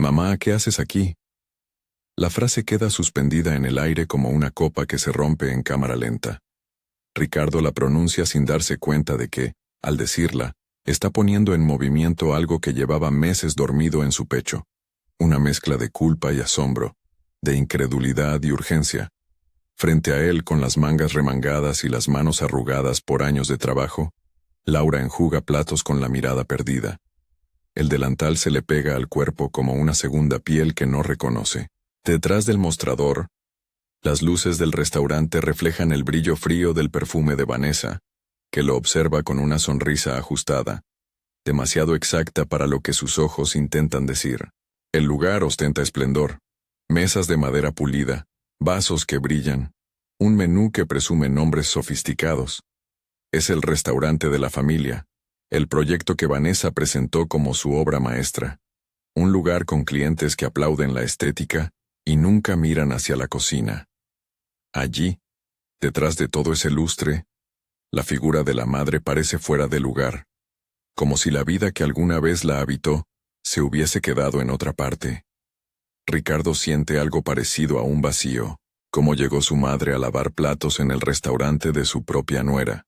Mamá, ¿qué haces aquí? La frase queda suspendida en el aire como una copa que se rompe en cámara lenta. Ricardo la pronuncia sin darse cuenta de que, al decirla, está poniendo en movimiento algo que llevaba meses dormido en su pecho. Una mezcla de culpa y asombro, de incredulidad y urgencia. Frente a él, con las mangas remangadas y las manos arrugadas por años de trabajo, Laura enjuga platos con la mirada perdida. El delantal se le pega al cuerpo como una segunda piel que no reconoce. Detrás del mostrador, las luces del restaurante reflejan el brillo frío del perfume de Vanessa, que lo observa con una sonrisa ajustada, demasiado exacta para lo que sus ojos intentan decir. El lugar ostenta esplendor, mesas de madera pulida, vasos que brillan, un menú que presume nombres sofisticados. Es el restaurante de la familia, el proyecto que Vanessa presentó como su obra maestra. Un lugar con clientes que aplauden la estética y nunca miran hacia la cocina. Allí, detrás de todo ese lustre, la figura de la madre parece fuera de lugar, como si la vida que alguna vez la habitó se hubiese quedado en otra parte. Ricardo siente algo parecido a un vacío, como llegó su madre a lavar platos en el restaurante de su propia nuera.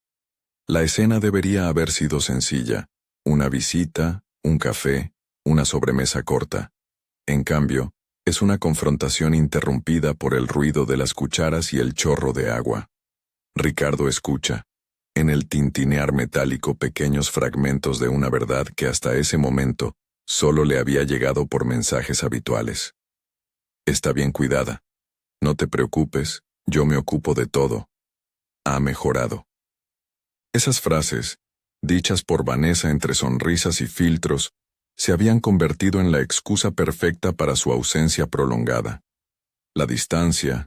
La escena debería haber sido sencilla, una visita, un café, una sobremesa corta. En cambio, es una confrontación interrumpida por el ruido de las cucharas y el chorro de agua. Ricardo escucha, en el tintinear metálico, pequeños fragmentos de una verdad que hasta ese momento solo le había llegado por mensajes habituales. Está bien cuidada. No te preocupes, yo me ocupo de todo. Ha mejorado. Esas frases, dichas por Vanessa entre sonrisas y filtros, se habían convertido en la excusa perfecta para su ausencia prolongada. La distancia,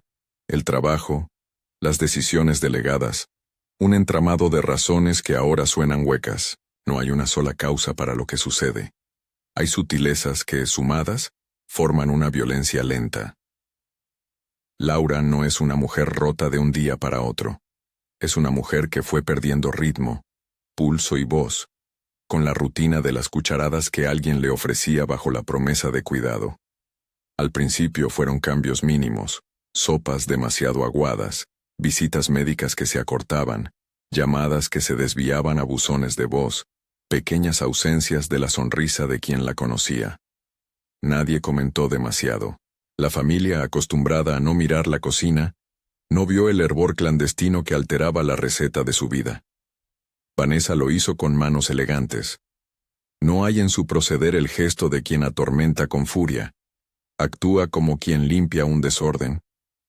el trabajo, las decisiones delegadas, un entramado de razones que ahora suenan huecas. No hay una sola causa para lo que sucede. Hay sutilezas que, sumadas, forman una violencia lenta. Laura no es una mujer rota de un día para otro. Es una mujer que fue perdiendo ritmo, pulso y voz, con la rutina de las cucharadas que alguien le ofrecía bajo la promesa de cuidado. Al principio fueron cambios mínimos, sopas demasiado aguadas, visitas médicas que se acortaban, llamadas que se desviaban a buzones de voz, pequeñas ausencias de la sonrisa de quien la conocía. Nadie comentó demasiado. La familia, acostumbrada a no mirar la cocina, no vio el hervor clandestino que alteraba la receta de su vida. Vanessa lo hizo con manos elegantes. No hay en su proceder el gesto de quien atormenta con furia. Actúa como quien limpia un desorden,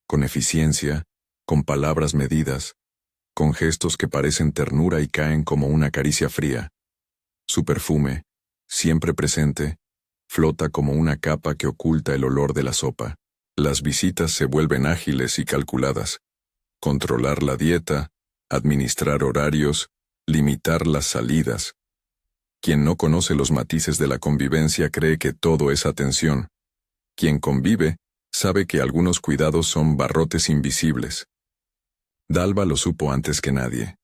con eficiencia, con palabras medidas, con gestos que parecen ternura y caen como una caricia fría. Su perfume, siempre presente, flota como una capa que oculta el olor de la sopa. Las visitas se vuelven ágiles y calculadas. Controlar la dieta, administrar horarios, limitar las salidas. Quien no conoce los matices de la convivencia cree que todo es atención. Quien convive sabe que algunos cuidados son barrotes invisibles. Dalva lo supo antes que nadie.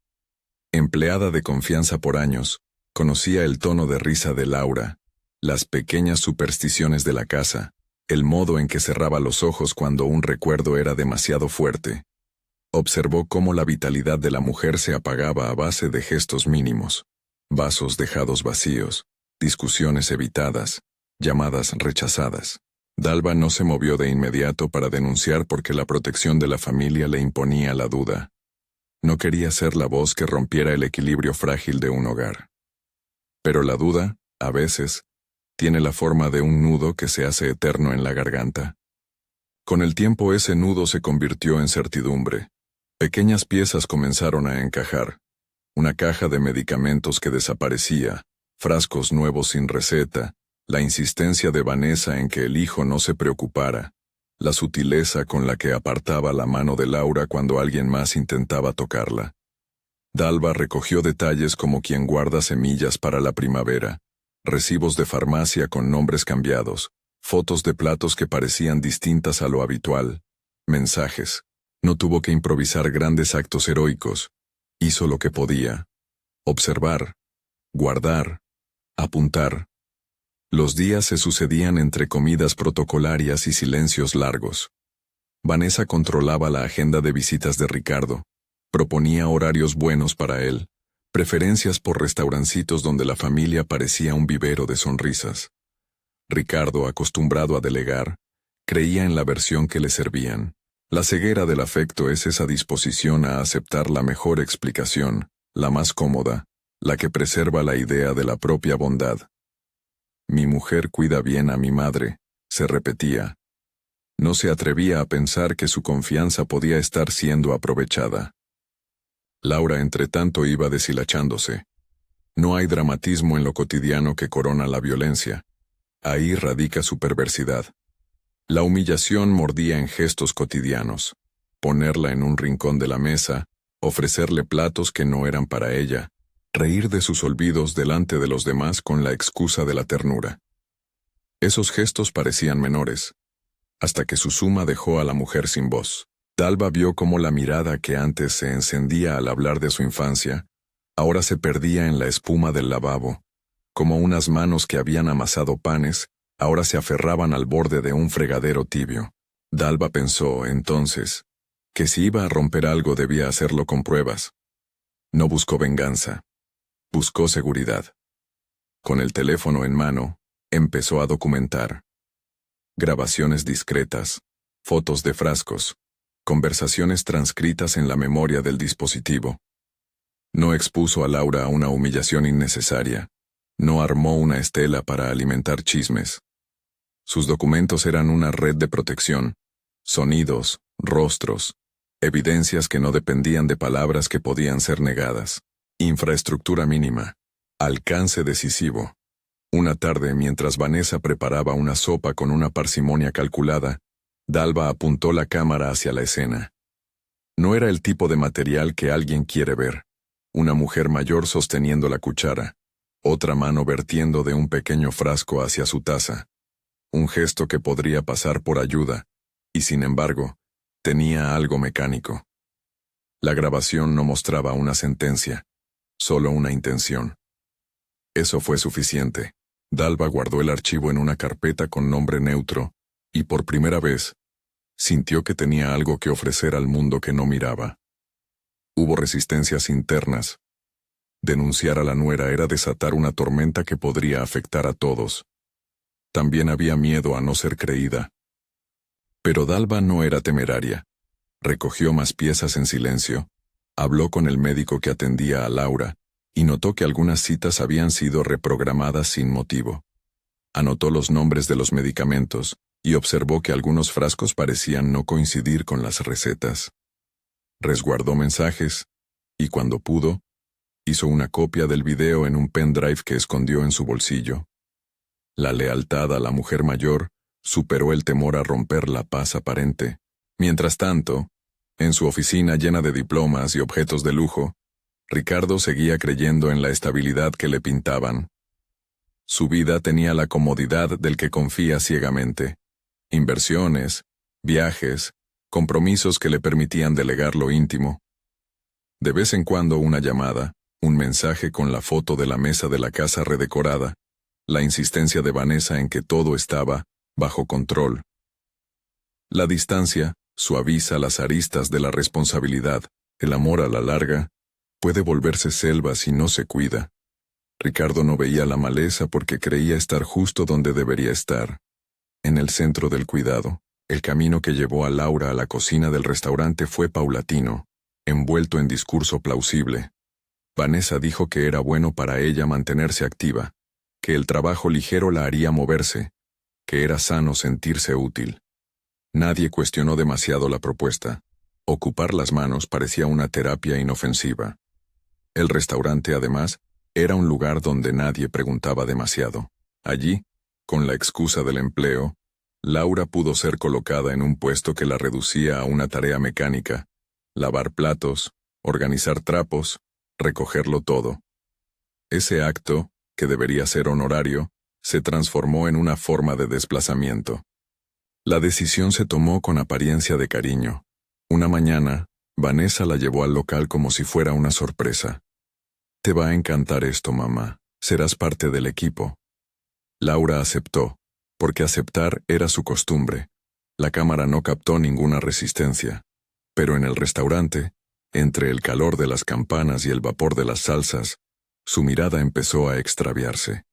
Empleada de confianza por años, conocía el tono de risa de Laura, las pequeñas supersticiones de la casa, el modo en que cerraba los ojos cuando un recuerdo era demasiado fuerte. Observó cómo la vitalidad de la mujer se apagaba a base de gestos mínimos, vasos dejados vacíos, discusiones evitadas, llamadas rechazadas. Dalva no se movió de inmediato para denunciar porque la protección de la familia le imponía la duda. No quería ser la voz que rompiera el equilibrio frágil de un hogar. Pero la duda, a veces, tiene la forma de un nudo que se hace eterno en la garganta. Con el tiempo ese nudo se convirtió en certidumbre. Pequeñas piezas comenzaron a encajar. Una caja de medicamentos que desaparecía, frascos nuevos sin receta, la insistencia de Vanessa en que el hijo no se preocupara, la sutileza con la que apartaba la mano de Laura cuando alguien más intentaba tocarla. Dalva recogió detalles como quien guarda semillas para la primavera, recibos de farmacia con nombres cambiados, fotos de platos que parecían distintas a lo habitual, mensajes. No tuvo que improvisar grandes actos heroicos. Hizo lo que podía. Observar, guardar, apuntar. Los días se sucedían entre comidas protocolarias y silencios largos. Vanessa controlaba la agenda de visitas de Ricardo, proponía horarios buenos para él, preferencias por restaurancitos donde la familia parecía un vivero de sonrisas. Ricardo, acostumbrado a delegar, creía en la versión que le servían. La ceguera del afecto es esa disposición a aceptar la mejor explicación, la más cómoda, la que preserva la idea de la propia bondad. Mi mujer cuida bien a mi madre, se repetía. No se atrevía a pensar que su confianza podía estar siendo aprovechada. Laura, entretanto, iba deshilachándose. No hay dramatismo en lo cotidiano que corona la violencia. Ahí radica su perversidad. La humillación mordía en gestos cotidianos. Ponerla en un rincón de la mesa, ofrecerle platos que no eran para ella, reír de sus olvidos delante de los demás con la excusa de la ternura. Esos gestos parecían menores, hasta que su suma dejó a la mujer sin voz. Dalva vio cómo la mirada que antes se encendía al hablar de su infancia, ahora se perdía en la espuma del lavabo, como unas manos que habían amasado panes, ahora se aferraban al borde de un fregadero tibio. Dalva pensó, entonces, que si iba a romper algo debía hacerlo con pruebas. No buscó venganza. Buscó seguridad. Con el teléfono en mano, empezó a documentar. Grabaciones discretas, fotos de frascos, conversaciones transcritas en la memoria del dispositivo. No expuso a Laura a una humillación innecesaria. No armó una estela para alimentar chismes. Sus documentos eran una red de protección, sonidos, rostros, evidencias que no dependían de palabras que podían ser negadas. Infraestructura mínima. Alcance decisivo. Una tarde, mientras Vanessa preparaba una sopa con una parsimonia calculada, Dalva apuntó la cámara hacia la escena. No era el tipo de material que alguien quiere ver. Una mujer mayor sosteniendo la cuchara, otra mano vertiendo de un pequeño frasco hacia su taza. Un gesto que podría pasar por ayuda, y sin embargo, tenía algo mecánico. La grabación no mostraba una sentencia, solo una intención. Eso fue suficiente. Dalva guardó el archivo en una carpeta con nombre neutro, y por primera vez, sintió que tenía algo que ofrecer al mundo que no miraba. Hubo resistencias internas. Denunciar a la nuera era desatar una tormenta que podría afectar a todos. También había miedo a no ser creída. Pero Dalva no era temeraria. Recogió más piezas en silencio, habló con el médico que atendía a Laura, y notó que algunas citas habían sido reprogramadas sin motivo. Anotó los nombres de los medicamentos, y observó que algunos frascos parecían no coincidir con las recetas. Resguardó mensajes, y cuando pudo, hizo una copia del video en un pendrive que escondió en su bolsillo. La lealtad a la mujer mayor superó el temor a romper la paz aparente. Mientras tanto, en su oficina llena de diplomas y objetos de lujo, Ricardo seguía creyendo en la estabilidad que le pintaban. Su vida tenía la comodidad del que confía ciegamente. Inversiones, viajes, compromisos que le permitían delegar lo íntimo. De vez en cuando una llamada, un mensaje con la foto de la mesa de la casa redecorada, la insistencia de Vanessa en que todo estaba bajo control. La distancia suaviza las aristas de la responsabilidad. El amor a la larga puede volverse selva si no se cuida. Ricardo no veía la maleza porque creía estar justo donde debería estar, en el centro del cuidado. El camino que llevó a Laura a la cocina del restaurante fue paulatino, envuelto en discurso plausible. Vanessa dijo que era bueno para ella mantenerse activa, que el trabajo ligero la haría moverse, que era sano sentirse útil. Nadie cuestionó demasiado la propuesta. Ocupar las manos parecía una terapia inofensiva. El restaurante, además, era un lugar donde nadie preguntaba demasiado. Allí, con la excusa del empleo, Laura pudo ser colocada en un puesto que la reducía a una tarea mecánica: lavar platos, organizar trapos, recogerlo todo. Ese acto, que debería ser honorario, se transformó en una forma de desplazamiento. La decisión se tomó con apariencia de cariño. Una mañana, Vanessa la llevó al local como si fuera una sorpresa. «Te va a encantar esto, mamá. Serás parte del equipo». Laura aceptó, porque aceptar era su costumbre. La cámara no captó ninguna resistencia. Pero en el restaurante, entre el calor de las campanas y el vapor de las salsas, su mirada empezó a extraviarse.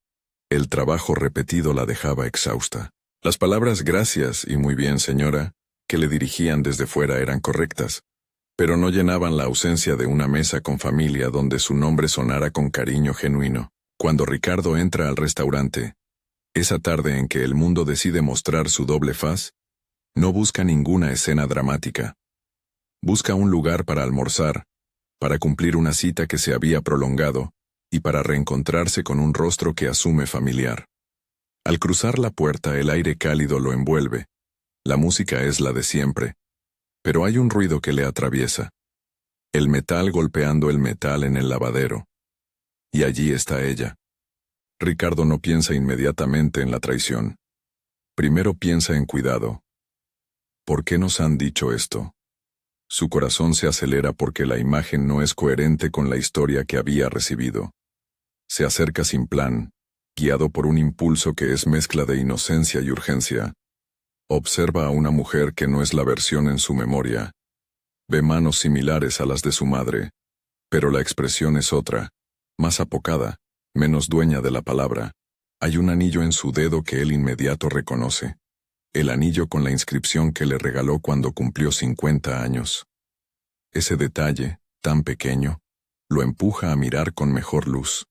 El trabajo repetido la dejaba exhausta. Las palabras gracias y muy bien, señora, que le dirigían desde fuera eran correctas, pero no llenaban la ausencia de una mesa con familia donde su nombre sonara con cariño genuino. Cuando Ricardo entra al restaurante, esa tarde en que el mundo decide mostrar su doble faz, no busca ninguna escena dramática. Busca un lugar para almorzar, para cumplir una cita que se había prolongado, y para reencontrarse con un rostro que asume familiar. Al cruzar la puerta, el aire cálido lo envuelve. La música es la de siempre, pero hay un ruido que le atraviesa. El metal golpeando el metal en el lavadero. Y allí está ella. Ricardo no piensa inmediatamente en la traición. Primero piensa en cuidado. ¿Por qué nos han dicho esto? Su corazón se acelera porque la imagen no es coherente con la historia que había recibido. Se acerca sin plan, guiado por un impulso que es mezcla de inocencia y urgencia. Observa a una mujer que no es la versión en su memoria. Ve manos similares a las de su madre, pero la expresión es otra, más apocada, menos dueña de la palabra. Hay un anillo en su dedo que él inmediato reconoce. El anillo con la inscripción que le regaló cuando cumplió 50 años. Ese detalle, tan pequeño, lo empuja a mirar con mejor luz.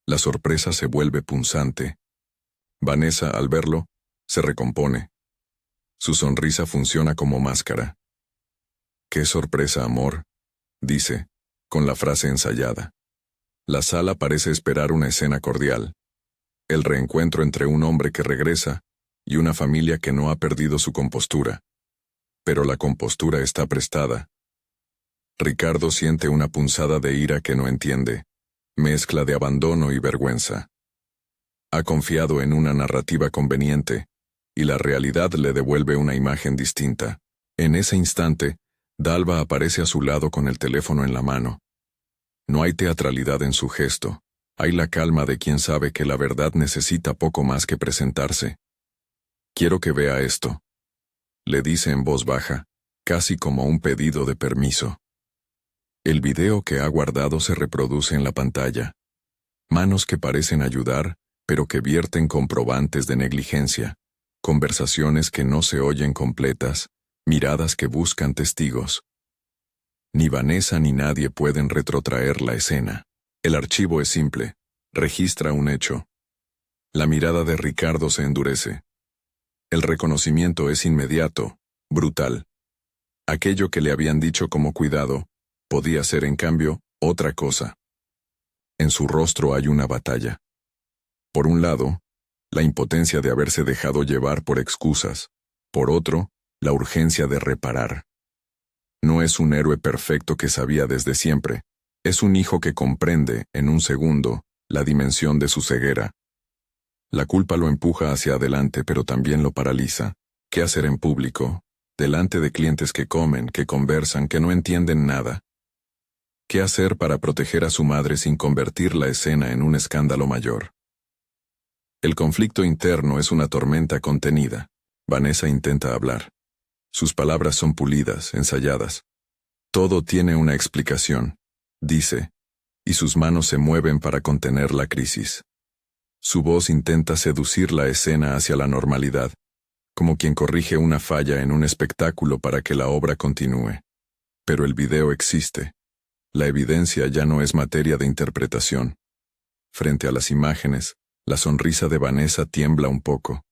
La sorpresa se vuelve punzante. Vanessa, al verlo, se recompone. Su sonrisa funciona como máscara. «¡Qué sorpresa, amor!», dice, con la frase ensayada. La sala parece esperar una escena cordial. El reencuentro entre un hombre que regresa y una familia que no ha perdido su compostura. Pero la compostura está prestada. Ricardo siente una punzada de ira que no entiende, mezcla de abandono y vergüenza. Ha confiado en una narrativa conveniente, y la realidad le devuelve una imagen distinta. En ese instante, Dalva aparece a su lado con el teléfono en la mano. No hay teatralidad en su gesto, hay la calma de quien sabe que la verdad necesita poco más que presentarse. «Quiero que vea esto», le dice en voz baja, casi como un pedido de permiso. El video que ha guardado se reproduce en la pantalla. Manos que parecen ayudar, pero que vierten comprobantes de negligencia. Conversaciones que no se oyen completas, miradas que buscan testigos. Ni Vanessa ni nadie pueden retrotraer la escena. El archivo es simple, registra un hecho. La mirada de Ricardo se endurece. El reconocimiento es inmediato, brutal. Aquello que le habían dicho como cuidado, podía ser en cambio otra cosa. En su rostro hay una batalla. Por un lado, la impotencia de haberse dejado llevar por excusas. Por otro, la urgencia de reparar. No es un héroe perfecto que sabía desde siempre. Es un hijo que comprende, en un segundo, la dimensión de su ceguera. La culpa lo empuja hacia adelante, pero también lo paraliza. ¿Qué hacer en público? Delante de clientes que comen, que conversan, que no entienden nada. ¿Qué hacer para proteger a su madre sin convertir la escena en un escándalo mayor? El conflicto interno es una tormenta contenida. Vanessa intenta hablar. Sus palabras son pulidas, ensayadas. Todo tiene una explicación, dice, y sus manos se mueven para contener la crisis. Su voz intenta seducir la escena hacia la normalidad, como quien corrige una falla en un espectáculo para que la obra continúe. Pero el video existe. La evidencia ya no es materia de interpretación. Frente a las imágenes, la sonrisa de Vanessa tiembla un poco.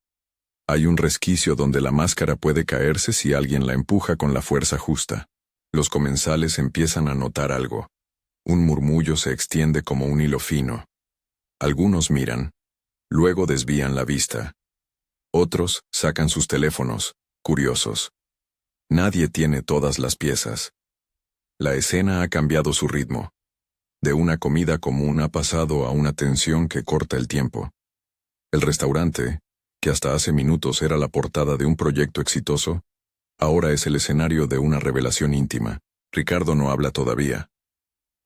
Hay un resquicio donde la máscara puede caerse si alguien la empuja con la fuerza justa. Los comensales empiezan a notar algo. Un murmullo se extiende como un hilo fino. Algunos miran. Luego desvían la vista. Otros sacan sus teléfonos, curiosos. Nadie tiene todas las piezas. La escena ha cambiado su ritmo. De una comida común ha pasado a una tensión que corta el tiempo. El restaurante, que hasta hace minutos era la portada de un proyecto exitoso, ahora es el escenario de una revelación íntima. Ricardo no habla todavía.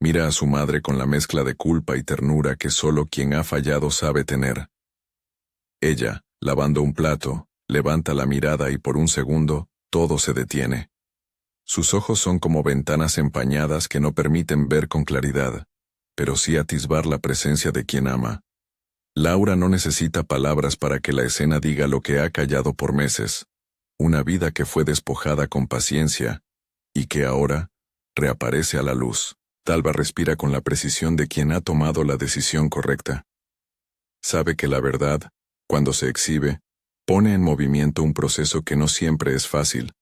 Mira a su madre con la mezcla de culpa y ternura que solo quien ha fallado sabe tener. Ella, lavando un plato, levanta la mirada y por un segundo, todo se detiene. Sus ojos son como ventanas empañadas que no permiten ver con claridad, pero sí atisbar la presencia de quien ama. Laura no necesita palabras para que la escena diga lo que ha callado por meses, una vida que fue despojada con paciencia, y que ahora reaparece a la luz. Dalva respira con la precisión de quien ha tomado la decisión correcta. Sabe que la verdad, cuando se exhibe, pone en movimiento un proceso que no siempre es fácil,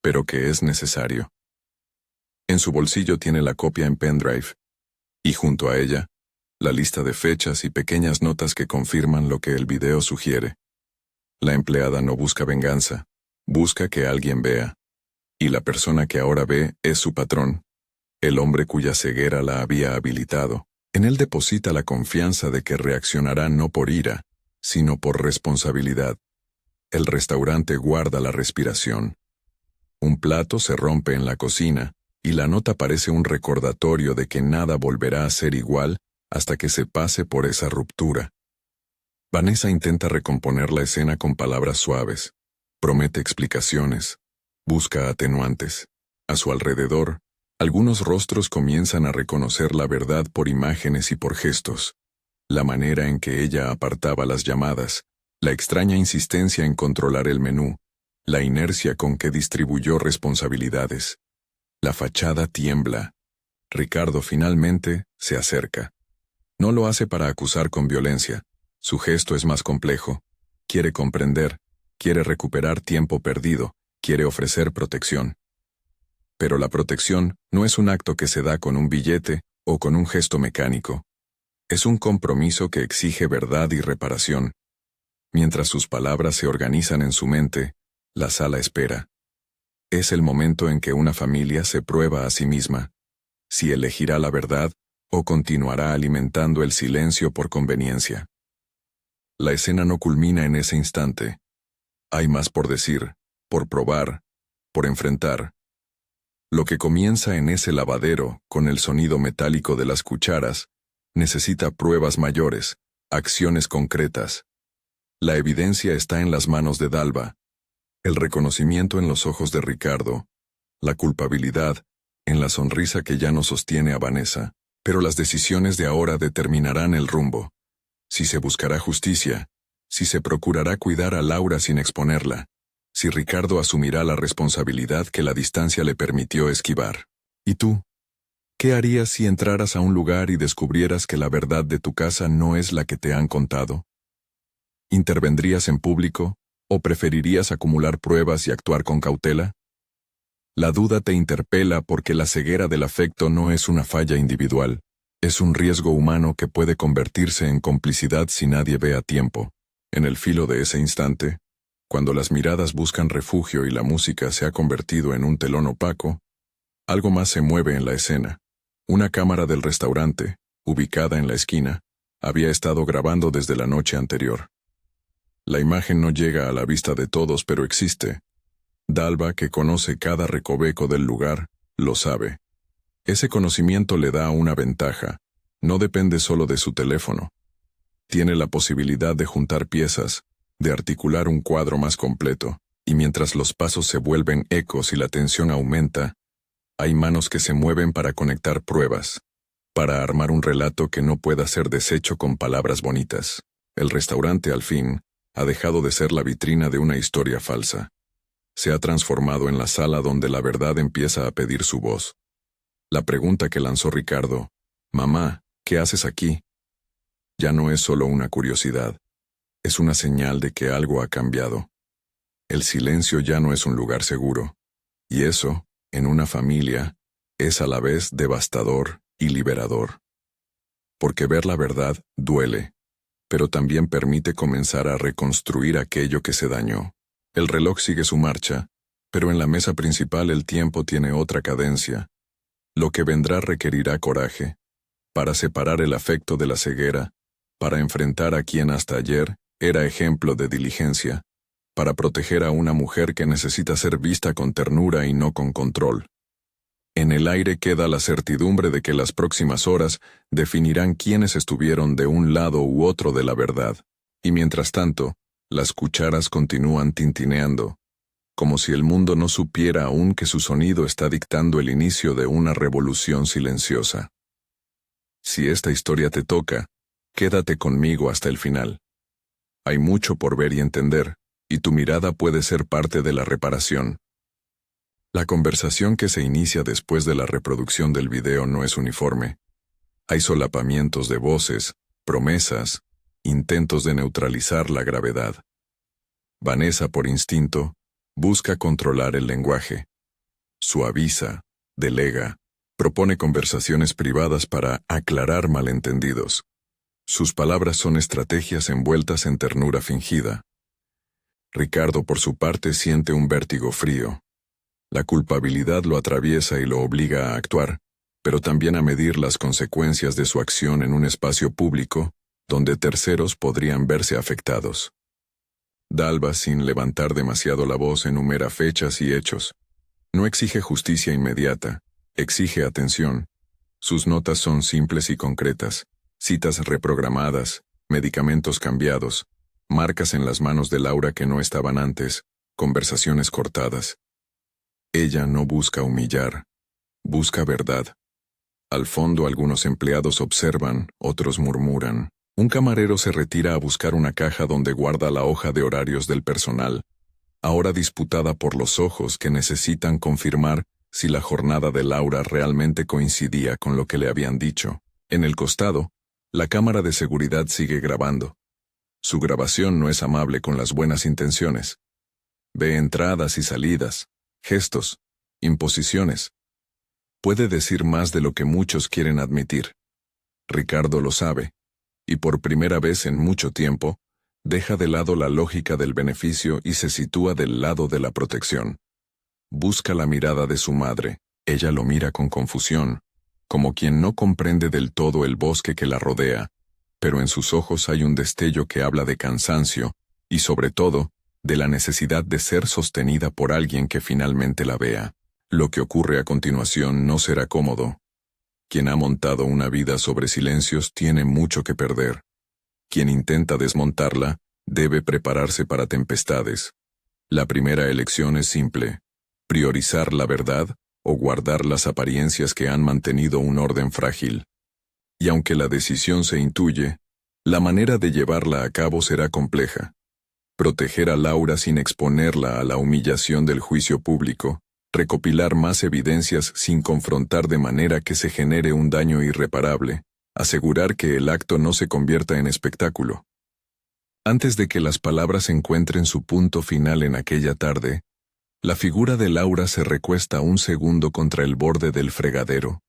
pero que es necesario. En su bolsillo tiene la copia en pendrive, y junto a ella, la lista de fechas y pequeñas notas que confirman lo que el video sugiere. La empleada no busca venganza, busca que alguien vea. Y la persona que ahora ve es su patrón, el hombre cuya ceguera la había habilitado. En él deposita la confianza de que reaccionará no por ira, sino por responsabilidad. El restaurante guarda la respiración. Un plato se rompe en la cocina, y la nota parece un recordatorio de que nada volverá a ser igual hasta que se pase por esa ruptura. Vanessa intenta recomponer la escena con palabras suaves, promete explicaciones, busca atenuantes. A su alrededor, algunos rostros comienzan a reconocer la verdad por imágenes y por gestos. La manera en que ella apartaba las llamadas, la extraña insistencia en controlar el menú, la inercia con que distribuyó responsabilidades. La fachada tiembla. Ricardo finalmente se acerca. No lo hace para acusar con violencia. Su gesto es más complejo. Quiere comprender, quiere recuperar tiempo perdido, quiere ofrecer protección. Pero la protección no es un acto que se da con un billete o con un gesto mecánico. Es un compromiso que exige verdad y reparación. Mientras sus palabras se organizan en su mente, la sala espera. Es el momento en que una familia se prueba a sí misma, si elegirá la verdad o continuará alimentando el silencio por conveniencia. La escena no culmina en ese instante. Hay más por decir, por probar, por enfrentar. Lo que comienza en ese lavadero, con el sonido metálico de las cucharas, necesita pruebas mayores, acciones concretas. La evidencia está en las manos de Dalva, el reconocimiento en los ojos de Ricardo, la culpabilidad en la sonrisa que ya no sostiene a Vanessa, pero las decisiones de ahora determinarán el rumbo. Si se buscará justicia, si se procurará cuidar a Laura sin exponerla, si Ricardo asumirá la responsabilidad que la distancia le permitió esquivar. ¿Y tú? ¿Qué harías si entraras a un lugar y descubrieras que la verdad de tu casa no es la que te han contado? ¿Intervendrías en público o preferirías acumular pruebas y actuar con cautela? La duda te interpela porque la ceguera del afecto no es una falla individual, es un riesgo humano que puede convertirse en complicidad si nadie ve a tiempo. En el filo de ese instante, cuando las miradas buscan refugio y la música se ha convertido en un telón opaco, algo más se mueve en la escena. Una cámara del restaurante, ubicada en la esquina, había estado grabando desde la noche anterior. La imagen no llega a la vista de todos, pero existe. Dalva, que conoce cada recoveco del lugar, lo sabe. Ese conocimiento le da una ventaja. No depende solo de su teléfono. Tiene la posibilidad de juntar piezas, de articular un cuadro más completo, y mientras los pasos se vuelven ecos y la tensión aumenta, hay manos que se mueven para conectar pruebas, para armar un relato que no pueda ser deshecho con palabras bonitas. El restaurante, al fin, ha dejado de ser la vitrina de una historia falsa. Se ha transformado en la sala donde la verdad empieza a pedir su voz. La pregunta que lanzó Ricardo, «Mamá, ¿qué haces aquí?», ya no es solo una curiosidad, es una señal de que algo ha cambiado. El silencio ya no es un lugar seguro, y eso, en una familia, es a la vez devastador y liberador. Porque ver la verdad duele, pero también permite comenzar a reconstruir aquello que se dañó. El reloj sigue su marcha, pero en la mesa principal el tiempo tiene otra cadencia. Lo que vendrá requerirá coraje, para separar el afecto de la ceguera, para enfrentar a quien hasta ayer era ejemplo de diligencia, para proteger a una mujer que necesita ser vista con ternura y no con control. En el aire queda la certidumbre de que las próximas horas definirán quiénes estuvieron de un lado u otro de la verdad, y mientras tanto, Las cucharas continúan tintineando, como si el mundo no supiera aún que su sonido está dictando el inicio de una revolución silenciosa. Si esta historia te toca, quédate conmigo hasta el final. Hay mucho por ver y entender, y tu mirada puede ser parte de la reparación. La conversación que se inicia después de la reproducción del video no es uniforme. Hay solapamientos de voces, promesas, intentos de neutralizar la gravedad. Vanessa, por instinto, busca controlar el lenguaje. Suaviza, delega, propone conversaciones privadas para aclarar malentendidos. Sus palabras son estrategias envueltas en ternura fingida. Ricardo, por su parte, siente un vértigo frío. La culpabilidad lo atraviesa y lo obliga a actuar, pero también a medir las consecuencias de su acción en un espacio público, donde terceros podrían verse afectados. Dalva, sin levantar demasiado la voz, enumera fechas y hechos. No exige justicia inmediata, exige atención. Sus notas son simples y concretas, citas reprogramadas, medicamentos cambiados, marcas en las manos de Laura que no estaban antes, conversaciones cortadas. Ella no busca humillar, busca verdad. Al fondo algunos empleados observan, otros murmuran. Un camarero se retira a buscar una caja donde guarda la hoja de horarios del personal, ahora disputada por los ojos que necesitan confirmar si la jornada de Laura realmente coincidía con lo que le habían dicho. En el costado, la cámara de seguridad sigue grabando. Su grabación no es amable con las buenas intenciones. Ve entradas y salidas, gestos, imposiciones. Puede decir más de lo que muchos quieren admitir. Ricardo lo sabe, y por primera vez en mucho tiempo, deja de lado la lógica del beneficio y se sitúa del lado de la protección. Busca la mirada de su madre, ella lo mira con confusión, como quien no comprende del todo el bosque que la rodea, pero en sus ojos hay un destello que habla de cansancio, y sobre todo, de la necesidad de ser sostenida por alguien que finalmente la vea. Lo que ocurre a continuación no será cómodo. Quien ha montado una vida sobre silencios tiene mucho que perder. Quien intenta desmontarla debe prepararse para tempestades. La primera elección es simple: priorizar la verdad o guardar las apariencias que han mantenido un orden frágil. Y aunque la decisión se intuye, la manera de llevarla a cabo será compleja. Proteger a Laura sin exponerla a la humillación del juicio público, recopilar más evidencias sin confrontar de manera que se genere un daño irreparable, asegurar que el acto no se convierta en espectáculo. Antes de que las palabras encuentren su punto final en aquella tarde, la figura de Laura se recuesta un segundo contra el borde del fregadero.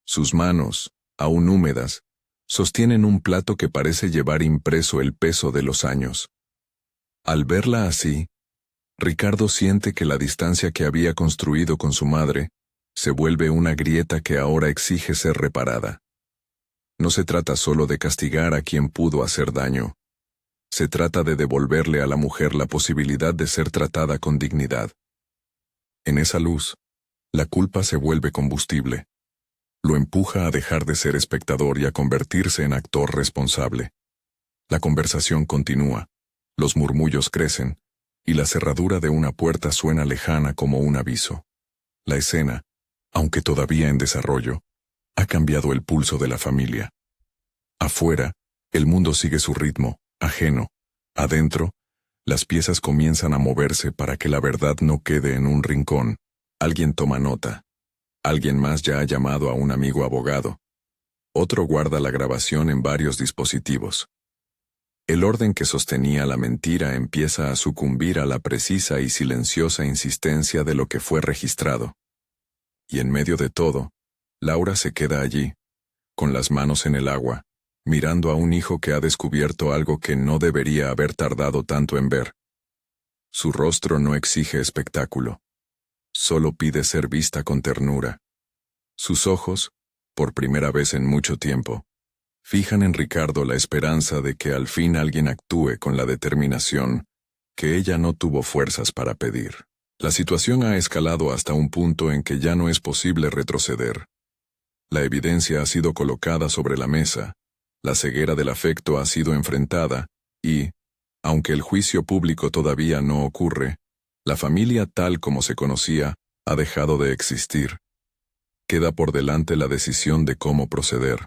Sus manos, aún húmedas, sostienen un plato que parece llevar impreso el peso de los años. Al verla así, Ricardo siente que la distancia que había construido con su madre se vuelve una grieta que ahora exige ser reparada. No se trata solo de castigar a quien pudo hacer daño. Se trata de devolverle a la mujer la posibilidad de ser tratada con dignidad. En esa luz, la culpa se vuelve combustible. Lo empuja a dejar de ser espectador y a convertirse en actor responsable. La conversación continúa, los murmullos crecen, y la cerradura de una puerta suena lejana como un aviso. La escena, aunque todavía en desarrollo, ha cambiado el pulso de la familia. Afuera, el mundo sigue su ritmo, ajeno. Adentro, las piezas comienzan a moverse para que la verdad no quede en un rincón. Alguien toma nota. Alguien más ya ha llamado a un amigo abogado. Otro guarda la grabación en varios dispositivos. El orden que sostenía la mentira empieza a sucumbir a la precisa y silenciosa insistencia de lo que fue registrado. Y en medio de todo, Laura se queda allí, con las manos en el agua, mirando a un hijo que ha descubierto algo que no debería haber tardado tanto en ver. Su rostro no exige espectáculo, solo pide ser vista con ternura. Sus ojos, por primera vez en mucho tiempo, fijan en Ricardo la esperanza de que al fin alguien actúe con la determinación que ella no tuvo fuerzas para pedir. La situación ha escalado hasta un punto en que ya no es posible retroceder. La evidencia ha sido colocada sobre la mesa, la ceguera del afecto ha sido enfrentada y, Aunque el juicio público todavía no ocurre, la familia tal como se conocía ha dejado de existir. Queda por delante la decisión de cómo proceder: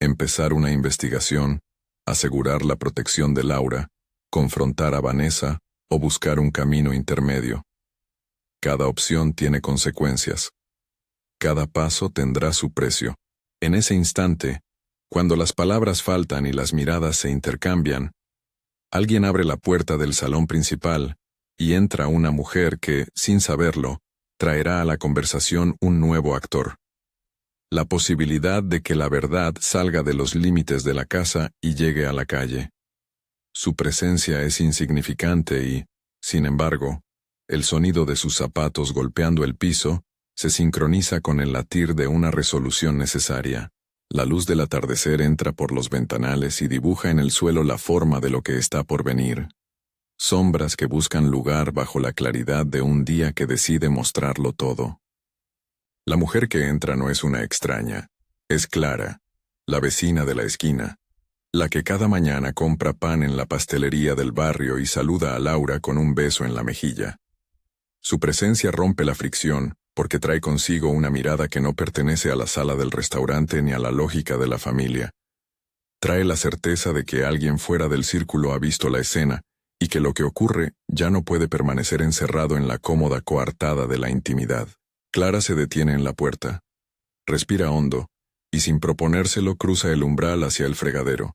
empezar una investigación, asegurar la protección de Laura, confrontar a Vanessa o buscar un camino intermedio. Cada opción tiene consecuencias. Cada paso tendrá su precio. En ese instante, cuando las palabras faltan y las miradas se intercambian, alguien abre la puerta del salón principal y entra una mujer que, sin saberlo, traerá a la conversación un nuevo actor. La posibilidad de que la verdad salga de los límites de la casa y llegue a la calle. Su presencia es insignificante y, sin embargo, el sonido de sus zapatos golpeando el piso se sincroniza con el latir de una resolución necesaria. La luz del atardecer entra por los ventanales y dibuja en el suelo la forma de lo que está por venir. Sombras que buscan lugar bajo la claridad de un día que decide mostrarlo todo. La mujer que entra no es una extraña. Es Clara, la vecina de la esquina, la que cada mañana compra pan en la pastelería del barrio y saluda a Laura con un beso en la mejilla. Su presencia rompe la fricción, porque trae consigo una mirada que no pertenece a la sala del restaurante ni a la lógica de la familia. Trae la certeza de que alguien fuera del círculo ha visto la escena, y que lo que ocurre ya no puede permanecer encerrado en la cómoda coartada de la intimidad. Clara se detiene en la puerta. Respira hondo, y sin proponérselo cruza el umbral hacia el fregadero.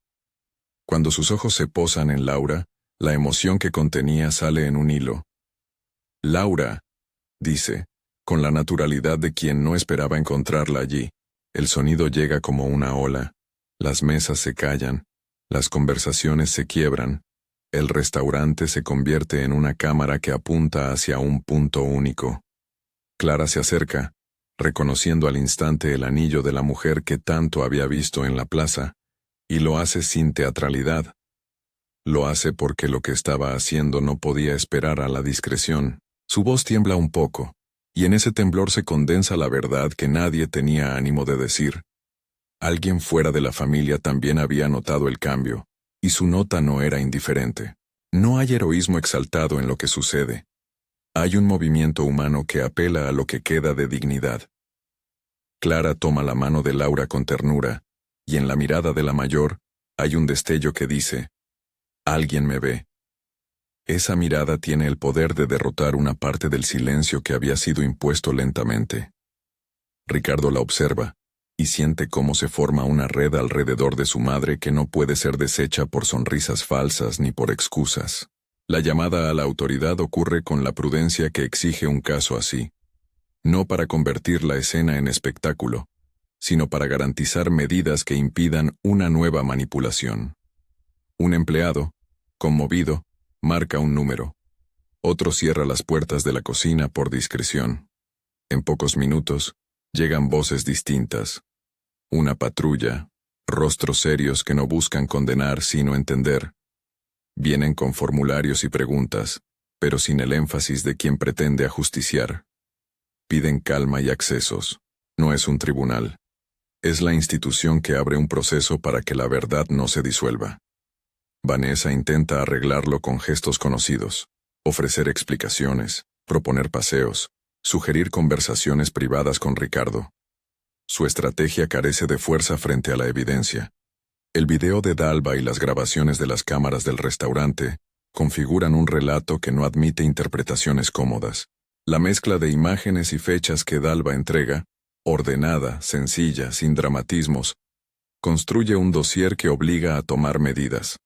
Cuando sus ojos se posan en Laura, la emoción que contenía sale en un hilo. «Laura», dice, con la naturalidad de quien no esperaba encontrarla allí. El sonido llega como una ola. Las mesas se callan, las conversaciones se quiebran. El restaurante se convierte en una cámara que apunta hacia un punto único. Clara se acerca, reconociendo al instante el anillo de la mujer que tanto había visto en la plaza, y lo hace sin teatralidad. Lo hace porque lo que estaba haciendo no podía esperar a la discreción. Su voz tiembla un poco, y en ese temblor se condensa la verdad que nadie tenía ánimo de decir. Alguien fuera de la familia también había notado el cambio, y su nota no era indiferente. No hay heroísmo exaltado en lo que sucede. Hay un movimiento humano que apela a lo que queda de dignidad. Clara toma la mano de Laura con ternura, y en la mirada de la mayor hay un destello que dice: «Alguien me ve». Esa mirada tiene el poder de derrotar una parte del silencio que había sido impuesto lentamente. Ricardo la observa, y siente cómo se forma una red alrededor de su madre que no puede ser deshecha por sonrisas falsas ni por excusas. La llamada a la autoridad ocurre con la prudencia que exige un caso así. No para convertir la escena en espectáculo, sino para garantizar medidas que impidan una nueva manipulación. Un empleado, conmovido, marca un número. Otro cierra las puertas de la cocina por discreción. En pocos minutos, llegan voces distintas. Una patrulla, rostros serios que no buscan condenar sino entender. Vienen con formularios y preguntas, pero sin el énfasis de quien pretende ajusticiar. Piden calma y accesos. No es un tribunal. Es la institución que abre un proceso para que la verdad no se disuelva. Vanessa intenta arreglarlo con gestos conocidos, ofrecer explicaciones, proponer paseos, sugerir conversaciones privadas con Ricardo. Su estrategia carece de fuerza frente a la evidencia. El video de Dalva y las grabaciones de las cámaras del restaurante configuran un relato que no admite interpretaciones cómodas. La mezcla de imágenes y fechas que Dalva entrega, ordenada, sencilla, sin dramatismos, construye un dossier que obliga a tomar medidas.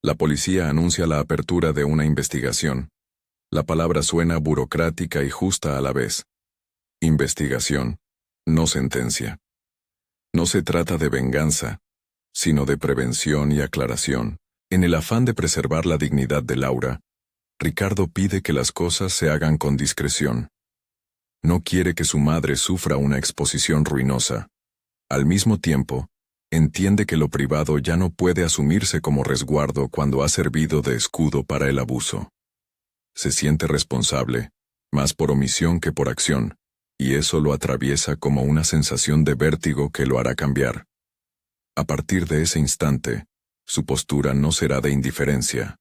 La policía anuncia la apertura de una investigación. La palabra suena burocrática y justa a la vez. Investigación, no sentencia. No se trata de venganza, sino de prevención y aclaración. En el afán de preservar la dignidad de Laura, Ricardo pide que las cosas se hagan con discreción. No quiere que su madre sufra una exposición ruinosa. Al mismo tiempo, entiende que lo privado ya no puede asumirse como resguardo cuando ha servido de escudo para el abuso. Se siente responsable, más por omisión que por acción, y eso lo atraviesa como una sensación de vértigo que lo hará cambiar. A partir de ese instante, su postura no será de indiferencia,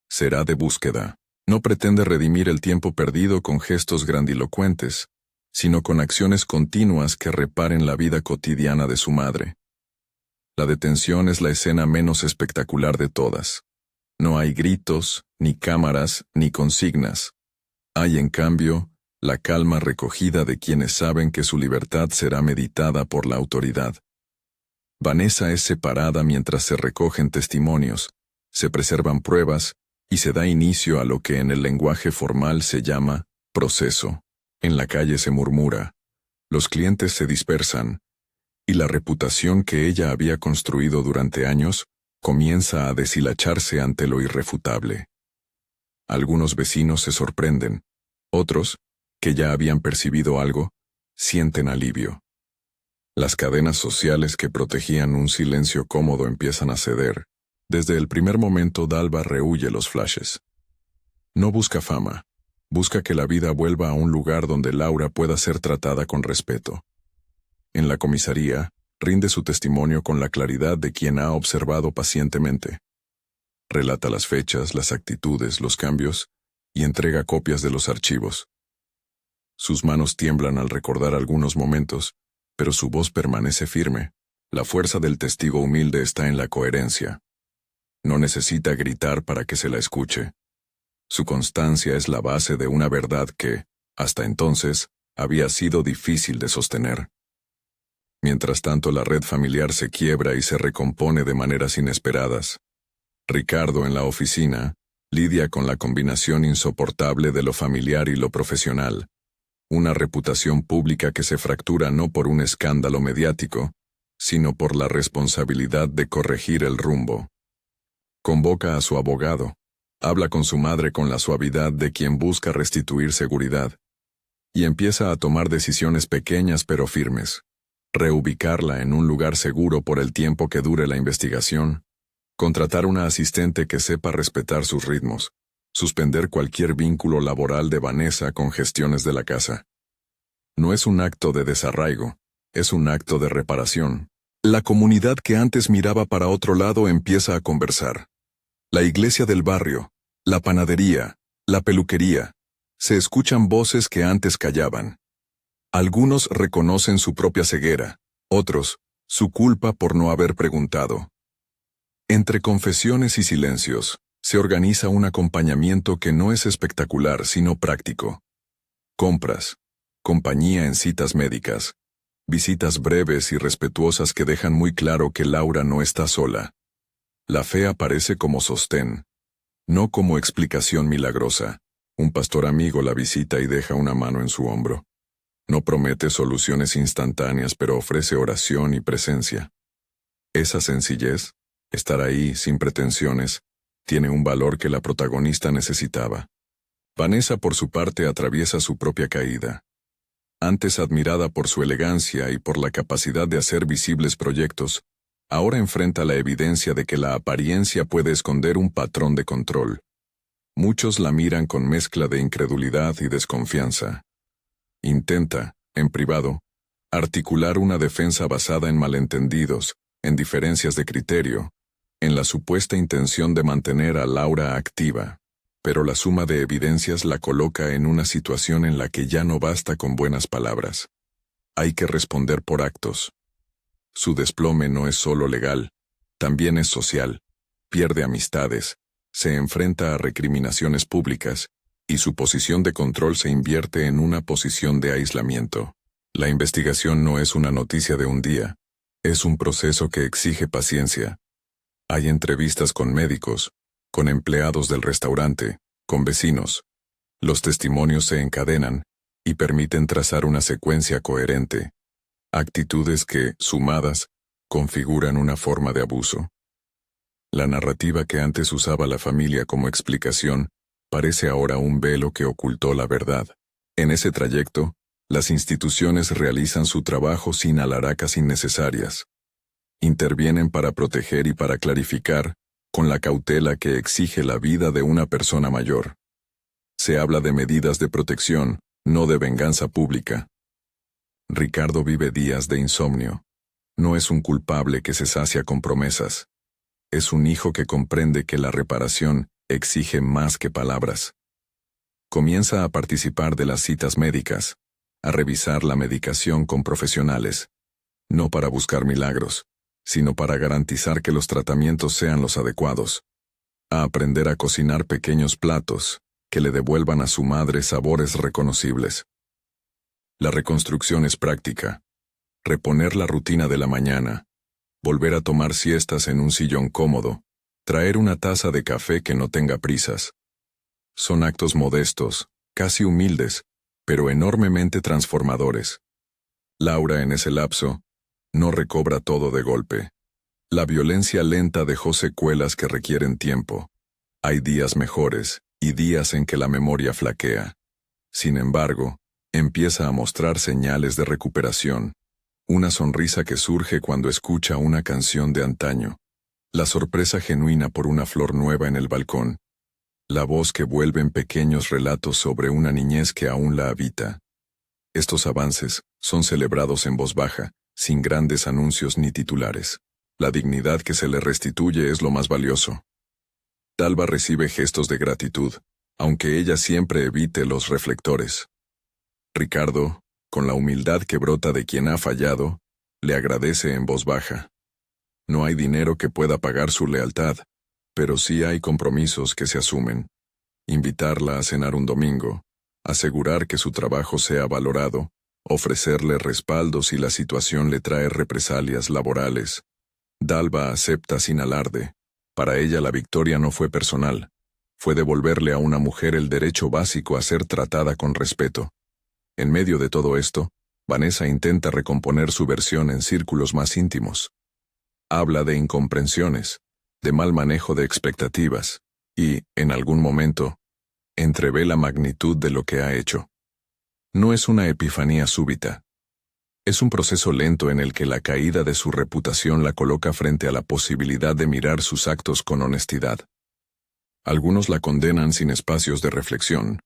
será de búsqueda. No pretende redimir el tiempo perdido con gestos grandilocuentes, sino con acciones continuas que reparen la vida cotidiana de su madre. La detención es la escena menos espectacular de todas. No hay gritos, ni cámaras, ni consignas. Hay, en cambio, la calma recogida de quienes saben que su libertad será meditada por la autoridad. Vanessa es separada mientras se recogen testimonios, se preservan pruebas y se da inicio a lo que en el lenguaje formal se llama proceso. En la calle se murmura, los clientes se dispersan, y la reputación que ella había construido durante años comienza a deshilacharse ante lo irrefutable. Algunos vecinos se sorprenden, otros, que ya habían percibido algo, sienten alivio. Las cadenas sociales que protegían un silencio cómodo empiezan a ceder. Desde el primer momento Dalva rehúye los flashes. No busca fama, busca que la vida vuelva a un lugar donde Laura pueda ser tratada con respeto. En la comisaría, rinde su testimonio con la claridad de quien ha observado pacientemente. Relata las fechas, las actitudes, los cambios, y entrega copias de los archivos. Sus manos tiemblan al recordar algunos momentos, pero su voz permanece firme. La fuerza del testigo humilde está en la coherencia. No necesita gritar para que se la escuche. Su constancia es la base de una verdad que, hasta entonces, había sido difícil de sostener. Mientras tanto, la red familiar se quiebra y se recompone de maneras inesperadas. Ricardo, en la oficina, lidia con la combinación insoportable de lo familiar y lo profesional. Una reputación pública que se fractura no por un escándalo mediático, sino por la responsabilidad de corregir el rumbo. Convoca a su abogado. Habla con su madre con la suavidad de quien busca restituir seguridad. Y empieza a tomar decisiones pequeñas pero firmes. Reubicarla en un lugar seguro por el tiempo que dure la investigación. Contratar una asistente que sepa respetar sus ritmos. Suspender cualquier vínculo laboral de Vanessa con gestiones de la casa. No es un acto de desarraigo, es un acto de reparación. La comunidad que antes miraba para otro lado empieza a conversar. La iglesia del barrio, la panadería, la peluquería. Se escuchan voces que antes callaban. Algunos reconocen su propia ceguera, otros, su culpa por no haber preguntado. Entre confesiones y silencios, se organiza un acompañamiento que no es espectacular sino práctico. Compras, compañía en citas médicas, visitas breves y respetuosas que dejan muy claro que Laura no está sola. La fe aparece como sostén, no como explicación milagrosa. Un pastor amigo la visita y deja una mano en su hombro. No promete soluciones instantáneas, pero ofrece oración y presencia. Esa sencillez, estar ahí sin pretensiones, tiene un valor que la protagonista necesitaba. Vanessa, por su parte, atraviesa su propia caída. Antes admirada por su elegancia y por la capacidad de hacer visibles proyectos, ahora enfrenta la evidencia de que la apariencia puede esconder un patrón de control. Muchos la miran con mezcla de incredulidad y desconfianza. Intenta, en privado, articular una defensa basada en malentendidos, en diferencias de criterio, en la supuesta intención de mantener a Laura activa, pero la suma de evidencias la coloca en una situación en la que ya no basta con buenas palabras. Hay que responder por actos. Su desplome no es solo legal, también es social, pierde amistades, se enfrenta a recriminaciones públicas, y su posición de control se invierte en una posición de aislamiento. La investigación no es una noticia de un día, es un proceso que exige paciencia. Hay entrevistas con médicos, con empleados del restaurante, con vecinos. Los testimonios se encadenan y permiten trazar una secuencia coherente. Actitudes que, sumadas, configuran una forma de abuso. La narrativa que antes usaba la familia como explicación parece ahora un velo que ocultó la verdad. En ese trayecto, las instituciones realizan su trabajo sin alaracas innecesarias. Intervienen para proteger y para clarificar, con la cautela que exige la vida de una persona mayor. Se habla de medidas de protección, no de venganza pública. Ricardo vive días de insomnio. No es un culpable que se sacia con promesas. Es un hijo que comprende que la reparación exige más que palabras. Comienza a participar de las citas médicas, a revisar la medicación con profesionales, no para buscar milagros, sino para garantizar que los tratamientos sean los adecuados, a aprender a cocinar pequeños platos que le devuelvan a su madre sabores reconocibles. La reconstrucción es práctica. Reponer la rutina de la mañana, volver a tomar siestas en un sillón cómodo, traer una taza de café que no tenga prisas. Son actos modestos, casi humildes, pero enormemente transformadores. Laura, en ese lapso, no recobra todo de golpe. La violencia lenta dejó secuelas que requieren tiempo. Hay días mejores y días en que la memoria flaquea. Sin embargo, empieza a mostrar señales de recuperación. Una sonrisa que surge cuando escucha una canción de antaño. La sorpresa genuina por una flor nueva en el balcón. La voz que vuelve en pequeños relatos sobre una niñez que aún la habita. Estos avances son celebrados en voz baja, sin grandes anuncios ni titulares. La dignidad que se le restituye es lo más valioso. Dalva recibe gestos de gratitud, aunque ella siempre evite los reflectores. Ricardo, con la humildad que brota de quien ha fallado, le agradece en voz baja. No hay dinero que pueda pagar su lealtad, pero sí hay compromisos que se asumen. Invitarla a cenar un domingo, asegurar que su trabajo sea valorado, ofrecerle respaldo si la situación le trae represalias laborales. Dalva acepta sin alarde. Para ella la victoria no fue personal, fue devolverle a una mujer el derecho básico a ser tratada con respeto. En medio de todo esto, Vanessa intenta recomponer su versión en círculos más íntimos. Habla de incomprensiones, de mal manejo de expectativas, y, en algún momento, entrevé la magnitud de lo que ha hecho. No es una epifanía súbita. Es un proceso lento en el que la caída de su reputación la coloca frente a la posibilidad de mirar sus actos con honestidad. Algunos la condenan sin espacios de reflexión.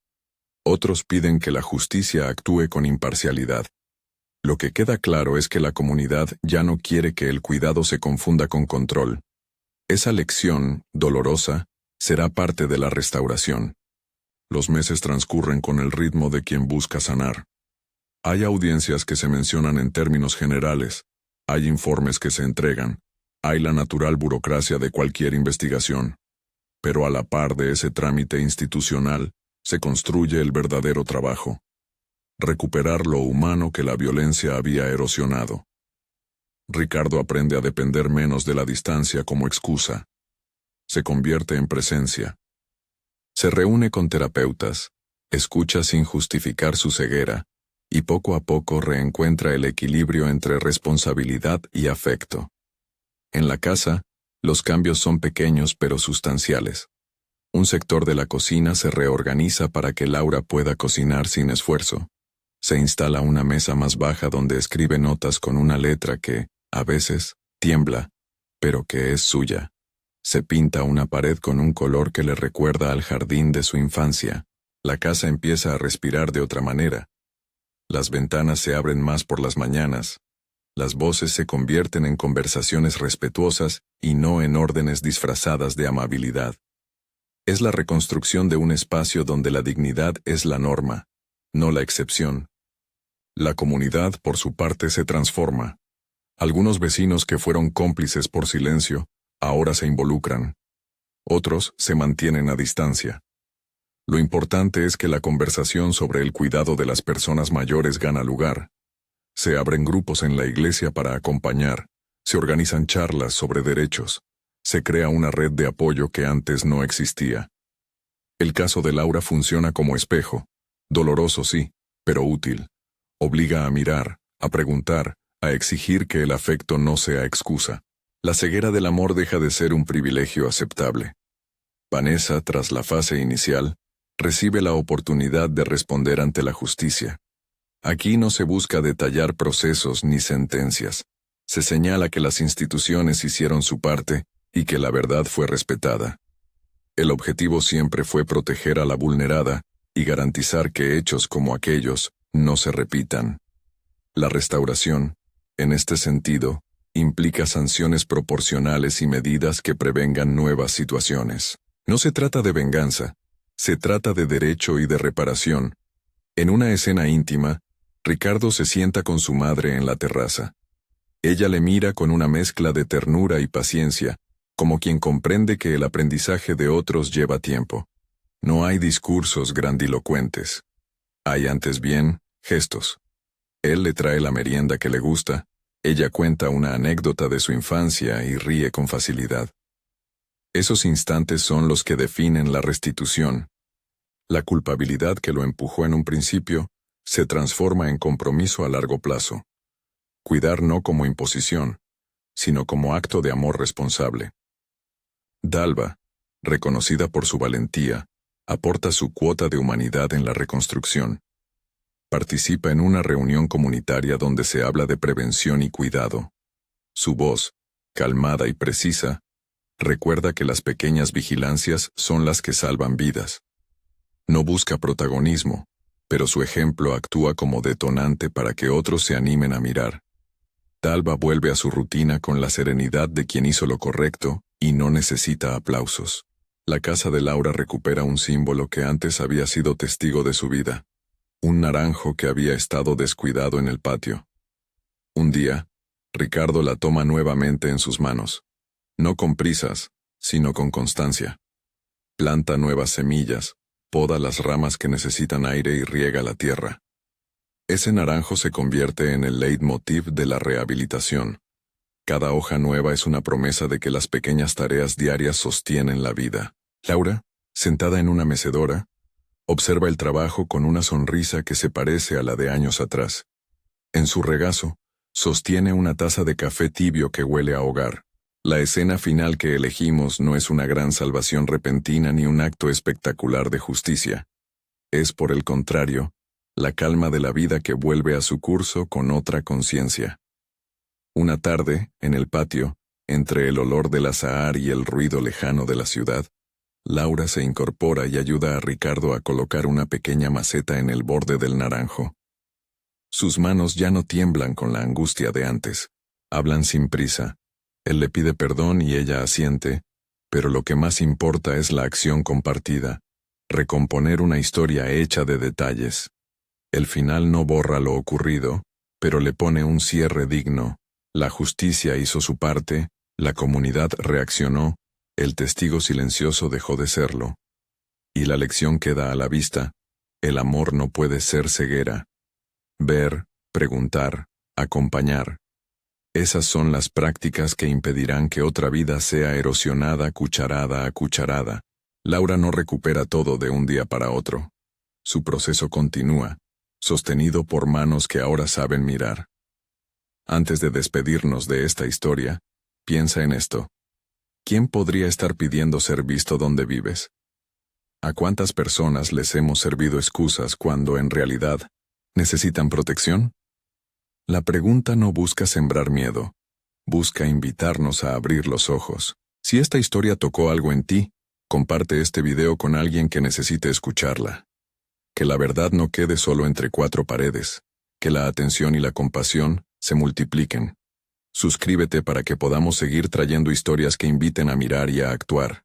Otros piden que la justicia actúe con imparcialidad. Lo que queda claro es que la comunidad ya no quiere que el cuidado se confunda con control. Esa lección, dolorosa, será parte de la restauración. Los meses transcurren con el ritmo de quien busca sanar. Hay audiencias que se mencionan en términos generales, hay informes que se entregan, hay la natural burocracia de cualquier investigación. Pero a la par de ese trámite institucional, se construye el verdadero trabajo. Recuperar lo humano que la violencia había erosionado. Ricardo aprende a depender menos de la distancia como excusa. Se convierte en presencia. Se reúne con terapeutas, escucha sin justificar su ceguera, y poco a poco reencuentra el equilibrio entre responsabilidad y afecto. En la casa, los cambios son pequeños pero sustanciales. Un sector de la cocina se reorganiza para que Laura pueda cocinar sin esfuerzo. Se instala una mesa más baja donde escribe notas con una letra que, a veces, tiembla, pero que es suya. Se pinta una pared con un color que le recuerda al jardín de su infancia. La casa empieza a respirar de otra manera. Las ventanas se abren más por las mañanas. Las voces se convierten en conversaciones respetuosas y no en órdenes disfrazadas de amabilidad. Es la reconstrucción de un espacio donde la dignidad es la norma, no la excepción. La comunidad, por su parte, se transforma. Algunos vecinos que fueron cómplices por silencio, ahora se involucran. Otros se mantienen a distancia. Lo importante es que la conversación sobre el cuidado de las personas mayores gana lugar. Se abren grupos en la iglesia para acompañar, se organizan charlas sobre derechos, se crea una red de apoyo que antes no existía. El caso de Laura funciona como espejo, doloroso sí, pero útil. Obliga a mirar, a preguntar, a exigir que el afecto no sea excusa. La ceguera del amor deja de ser un privilegio aceptable. Vanessa, tras la fase inicial, recibe la oportunidad de responder ante la justicia. Aquí no se busca detallar procesos ni sentencias. Se señala que las instituciones hicieron su parte y que la verdad fue respetada. El objetivo siempre fue proteger a la vulnerada y garantizar que hechos como aquellos no se repitan. La restauración, en este sentido, implica sanciones proporcionales y medidas que prevengan nuevas situaciones. No se trata de venganza, se trata de derecho y de reparación. En una escena íntima, Ricardo se sienta con su madre en la terraza. Ella le mira con una mezcla de ternura y paciencia, como quien comprende que el aprendizaje de otros lleva tiempo. No hay discursos grandilocuentes. Hay antes bien gestos. Él le trae la merienda que le gusta, ella cuenta una anécdota de su infancia y ríe con facilidad. Esos instantes son los que definen la restitución. La culpabilidad que lo empujó en un principio se transforma en compromiso a largo plazo. Cuidar no como imposición, sino como acto de amor responsable. Dalva, reconocida por su valentía, aporta su cuota de humanidad en la reconstrucción. Participa en una reunión comunitaria donde se habla de prevención y cuidado. Su voz, calmada y precisa, recuerda que las pequeñas vigilancias son las que salvan vidas. No busca protagonismo, pero su ejemplo actúa como detonante para que otros se animen a mirar. Dalva vuelve a su rutina con la serenidad de quien hizo lo correcto y no necesita aplausos. La casa de Laura recupera un símbolo que antes había sido testigo de su vida. Un naranjo que había estado descuidado en el patio. Un día, Ricardo la toma nuevamente en sus manos. No con prisas, sino con constancia. Planta nuevas semillas, poda las ramas que necesitan aire y riega la tierra. Ese naranjo se convierte en el leitmotiv de la rehabilitación. Cada hoja nueva es una promesa de que las pequeñas tareas diarias sostienen la vida. Laura, sentada en una mecedora, observa el trabajo con una sonrisa que se parece a la de años atrás. En su regazo, sostiene una taza de café tibio que huele a hogar. La escena final que elegimos no es una gran salvación repentina ni un acto espectacular de justicia. Es, por el contrario, la calma de la vida que vuelve a su curso con otra conciencia. Una tarde, en el patio, entre el olor del azahar y el ruido lejano de la ciudad, Laura se incorpora y ayuda a Ricardo a colocar una pequeña maceta en el borde del naranjo. Sus manos ya no tiemblan con la angustia de antes. Hablan sin prisa. Él le pide perdón y ella asiente, pero lo que más importa es la acción compartida, recomponer una historia hecha de detalles. El final no borra lo ocurrido, pero le pone un cierre digno. La justicia hizo su parte, la comunidad reaccionó, el testigo silencioso dejó de serlo. Y la lección queda a la vista: el amor no puede ser ceguera. Ver, preguntar, acompañar. Esas son las prácticas que impedirán que otra vida sea erosionada cucharada a cucharada. Laura no recupera todo de un día para otro. Su proceso continúa, sostenido por manos que ahora saben mirar. Antes de despedirnos de esta historia, piensa en esto. ¿Quién podría estar pidiendo ser visto donde vives? ¿A cuántas personas les hemos servido excusas cuando en realidad necesitan protección? La pregunta no busca sembrar miedo, busca invitarnos a abrir los ojos. Si esta historia tocó algo en ti, comparte este video con alguien que necesite escucharla. Que la verdad no quede solo entre cuatro paredes, que la atención y la compasión se multipliquen. Suscríbete para que podamos seguir trayendo historias que inviten a mirar y a actuar.